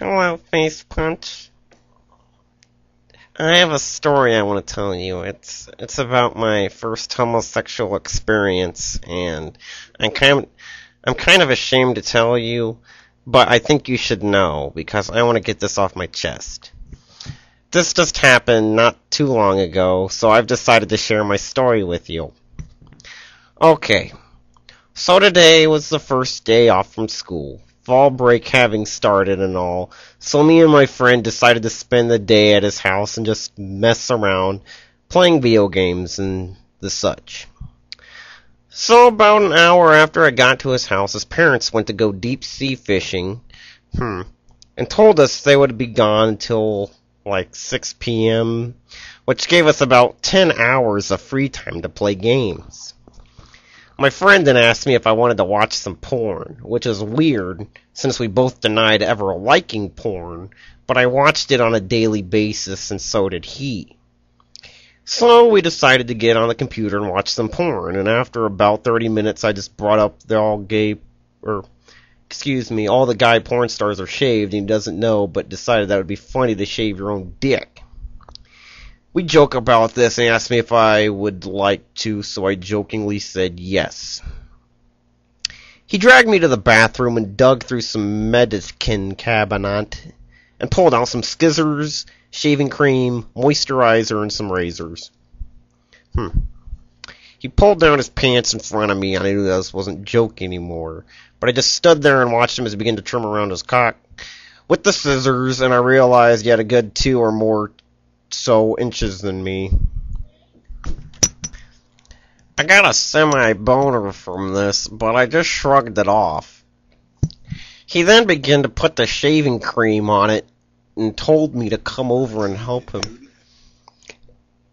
Hello, Face Punch. I have a story I want to tell you. It's about my first homosexual experience, and I'm kind of ashamed to tell you, but I think you should know because I want to get this off my chest. This just happened not too long ago, so I've decided to share my story with you. Okay, so today was the first day off from school. Fall break having started and all, so me and my friend decided to spend the day at his house and just mess around, playing video games and the such. So about an hour after I got to his house, his parents went to go deep sea fishing, and told us they would be gone until like 6 p.m., which gave us about 10 hours of free time to play games. My friend then asked me if I wanted to watch some porn, which is weird since we both denied ever liking porn, but I watched it on a daily basis and so did he. So we decided to get on the computer and watch some porn, and after about 30 minutes I just brought up all the guy porn stars are shaved and he doesn't know, but decided that would be funny to shave your own dick. We joke about this and he asked me if I would like to, so I jokingly said yes. He dragged me to the bathroom and dug through some medicine cabinet and pulled out some scissors, shaving cream, moisturizer, and some razors. He pulled down his pants in front of me and I knew this wasn't joke anymore, but I just stood there and watched him as he began to trim around his cock with the scissors, and I realized he had a good 2 or more inches than me. I got a semi-boner from this, but I just shrugged it off. He then began to put the shaving cream on it and told me to come over and help him.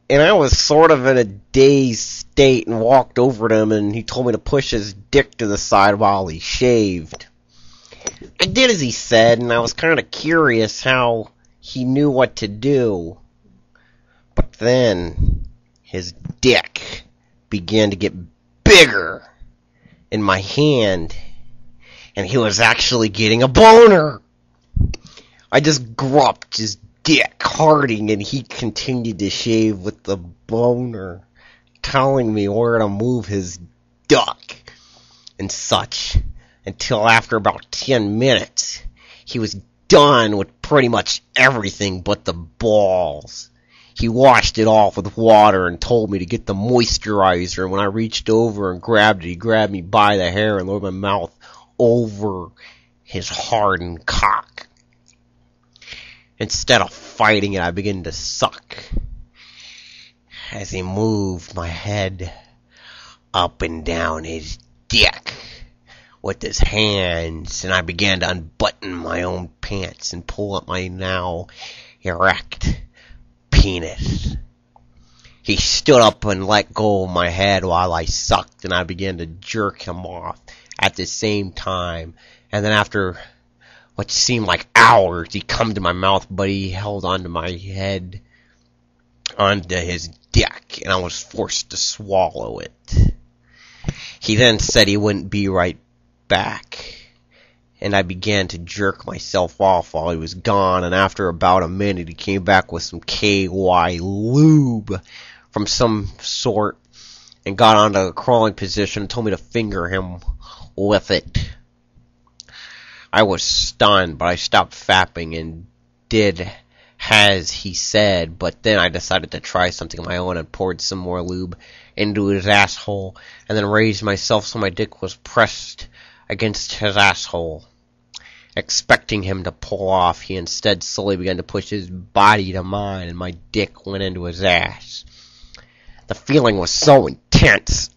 And I was sort of in a dazed state and walked over to him and he told me to push his dick to the side while he shaved. I did as he said, and I was kind of curious how he knew what to do. But then, his dick began to get bigger in my hand, and he was actually getting a boner. I just groped his dick harding, and he continued to shave with the boner, telling me where to move his duck and such, until after about 10 minutes, he was done with pretty much everything but the balls. He washed it off with water and told me to get the moisturizer, and when I reached over and grabbed it, he grabbed me by the hair and lowered my mouth over his hardened cock. Instead of fighting it, I began to suck as he moved my head up and down his dick with his hands, and I began to unbutton my own pants and pull up my now erect penis. He stood up and let go of my head while I sucked, and I began to jerk him off at the same time. And then after what seemed like hours, he come to my mouth, but he held onto my head, onto his dick, and I was forced to swallow it. He then said he wouldn't be right back, and I began to jerk myself off while he was gone, and after about a minute he came back with some KY lube from some sort and got onto a crawling position and told me to finger him with it. I was stunned, but I stopped fapping and did as he said, but then I decided to try something of my own and poured some more lube into his asshole and then raised myself so my dick was pressed against his asshole. Expecting him to pull off, he instead slowly began to push his body to mine, and my dick went into his ass. The feeling was so intense,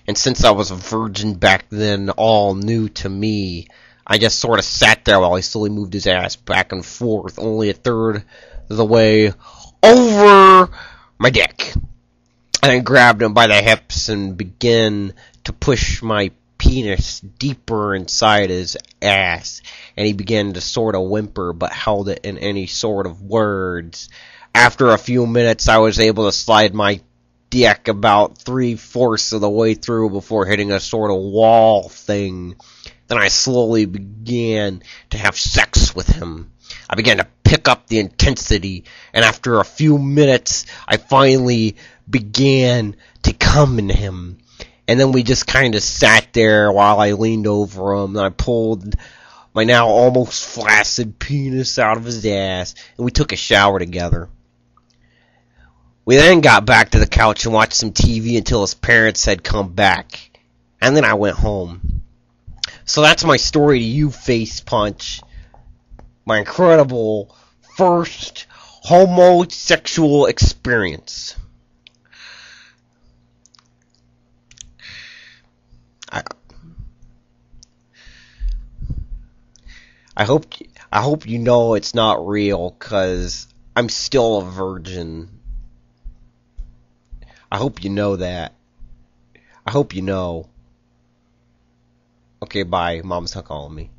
and since I was a virgin back then, all new to me, I just sort of sat there while he slowly moved his ass back and forth, only a third of the way over my dick. And I grabbed him by the hips and began to push my penis deeper inside his ass, and he began to sort of whimper but held it in any sort of words. After a few minutes I was able to slide my dick about 3/4 of the way through before hitting a sort of wall thing. Then I slowly began to have sex with him, I began to pick up the intensity, and after a few minutes, I finally began to come in him. And then we just kind of sat there while I leaned over him, and I pulled my now almost flaccid penis out of his ass, and we took a shower together. We then got back to the couch and watched some TV until his parents had come back, and then I went home. So that's my story to you, Face Punch. My incredible first homosexual experience. I hope you know it's not real, 'cause I'm still a virgin. I hope you know that. I hope you know. Okay, bye. Mom's not calling me.